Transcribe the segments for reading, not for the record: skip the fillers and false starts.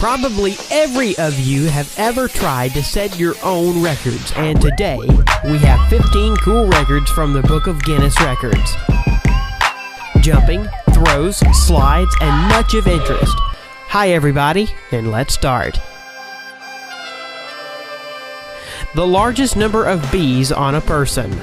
Probably every of you have ever tried to set your own records, and today we have 15 cool records from the Book of Guinness Records. Jumping, throws, slides, and much of interest. Hi everybody, and let's start. The largest number of bees on a person.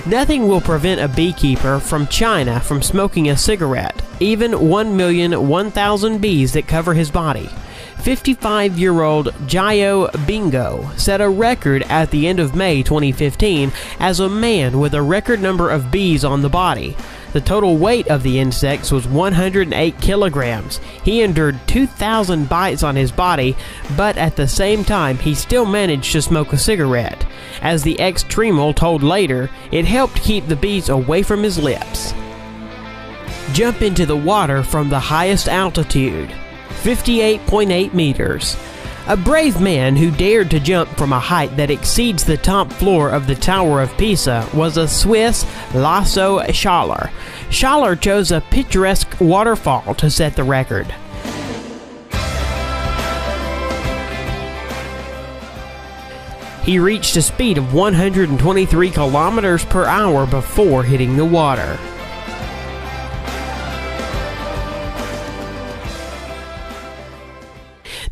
Nothing will prevent a beekeeper from China from smoking a cigarette, even 1,001,000 bees that cover his body. 55-year-old Jayo Bingo set a record at the end of May 2015 as a man with a record number of bees on the body. The total weight of the insects was 108 kilograms. He endured 2,000 bites on his body, but at the same time he still managed to smoke a cigarette. As the ex-Tremal told later, it helped keep the bees away from his lips. Jump into the water from the highest altitude. 58.8 meters. A brave man who dared to jump from a height that exceeds the top floor of the Tower of Pisa was a Swiss Lasso Schaller. Schaller chose a picturesque waterfall to set the record. He reached a speed of 123 kilometers per hour before hitting the water.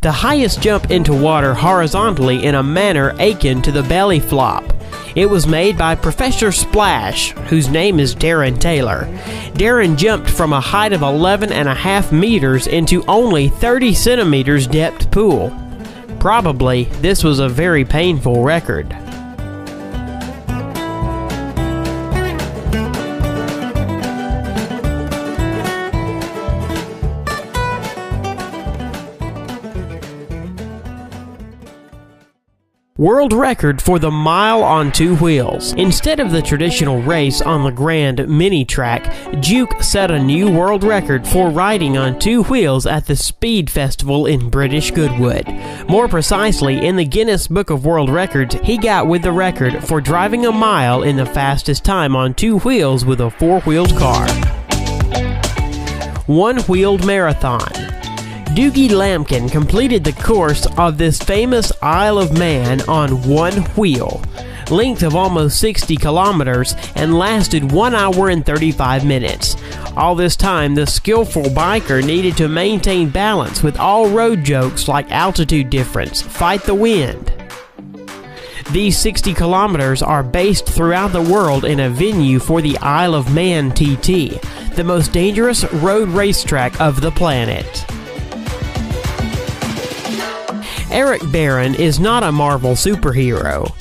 The highest jump into water horizontally in a manner akin to the belly flop. It was made by Professor Splash, whose name is Darren Taylor. Darren jumped from a height of 11.5 meters into only 30 centimeters depth pool. Probably, this was a very painful record. World record for the mile on two wheels. Instead of the traditional race on the Grand Mini Track, Juke set a new world record for riding on two wheels at the Speed Festival in British Goodwood. More precisely, in the Guinness Book of World Records, he got with the record for driving a mile in the fastest time on two wheels with a four-wheeled car. One-wheeled marathon. Dougie Lampkin completed the course of this famous Isle of Man on one wheel, length of almost 60 kilometers, and lasted 1 hour and 35 minutes. All this time, the skillful biker needed to maintain balance with all road jokes like altitude difference, fight the wind. These 60 kilometers are based throughout the world in a venue for the Isle of Man TT, the most dangerous road racetrack of the planet. Eric Barron is not a Marvel superhero,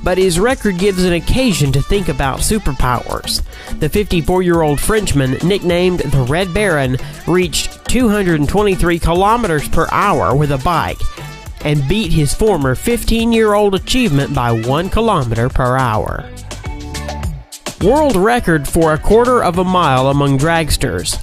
but his record gives an occasion to think about superpowers. The 54-year-old Frenchman, nicknamed the Red Baron, reached 223 kilometers per hour with a bike and beat his former 15-year-old achievement by 1 kilometer per hour. World record for a quarter of a mile among dragsters.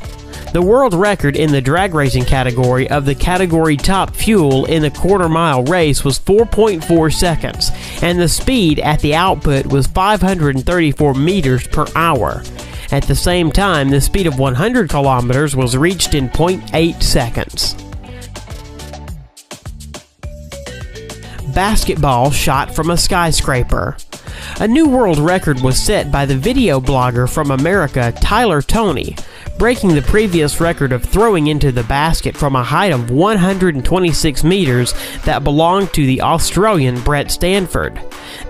The world record in the drag racing category of the category top fuel in the quarter-mile race was 4.4 seconds, and the speed at the output was 534 meters per hour. At the same time, the speed of 100 kilometers was reached in 0.8 seconds. Basketball shot from a skyscraper. A new world record was set by the video blogger from America, Tyler Toney, breaking the previous record of throwing into the basket from a height of 126 meters that belonged to the Australian Brett Stanford.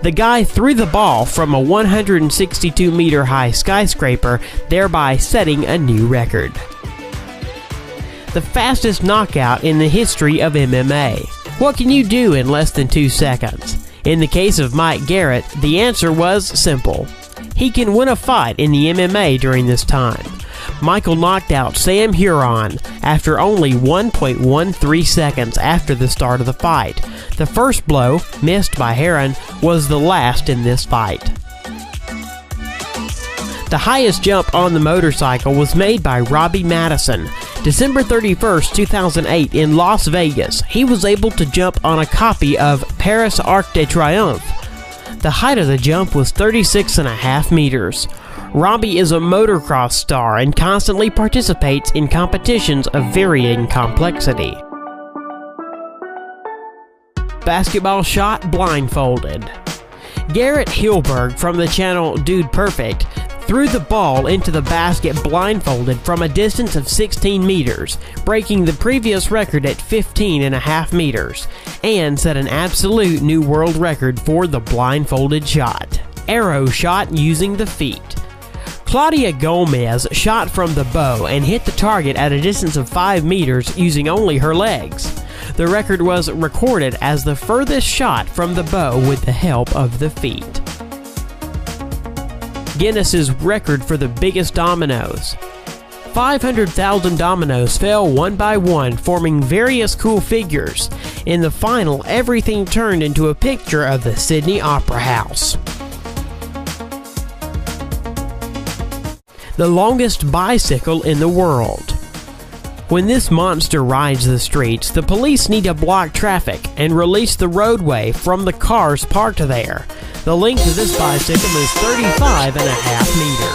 The guy threw the ball from a 162-meter high skyscraper, thereby setting a new record. The fastest knockout in the history of MMA. What can you do in less than 2 seconds? In the case of Mike Garrett, the answer was simple. He can win a fight in the MMA during this time. Michael knocked out Sam Huron after only 1.13 seconds after the start of the fight. The first blow, missed by Heron, was the last in this fight. The highest jump on the motorcycle was made by Robbie Madison. December 31st, 2008 in Las Vegas, he was able to jump on a copy of Paris Arc de Triomphe. The height of the jump was 36.5 meters. Robbie is a motocross star and constantly participates in competitions of varying complexity. basketball shot blindfolded. Garrett Hilberg from the channel Dude Perfect threw the ball into the basket blindfolded from a distance of 16 meters, breaking the previous record at 15.5 meters, and set an absolute new world record for the blindfolded shot. Arrow shot using the feet. Claudia Gomez shot from the bow and hit the target at a distance of 5 meters using only her legs. The record was recorded as the furthest shot from the bow with the help of the feet. Guinness's record for the biggest dominoes. 500,000 dominoes fell one by one, forming various cool figures. In the final, everything turned into a picture of the Sydney Opera House. The longest bicycle in the world. When this monster rides the streets, the police need to block traffic and release the roadway from the cars parked there. The length of this bicycle is 35.5 meters.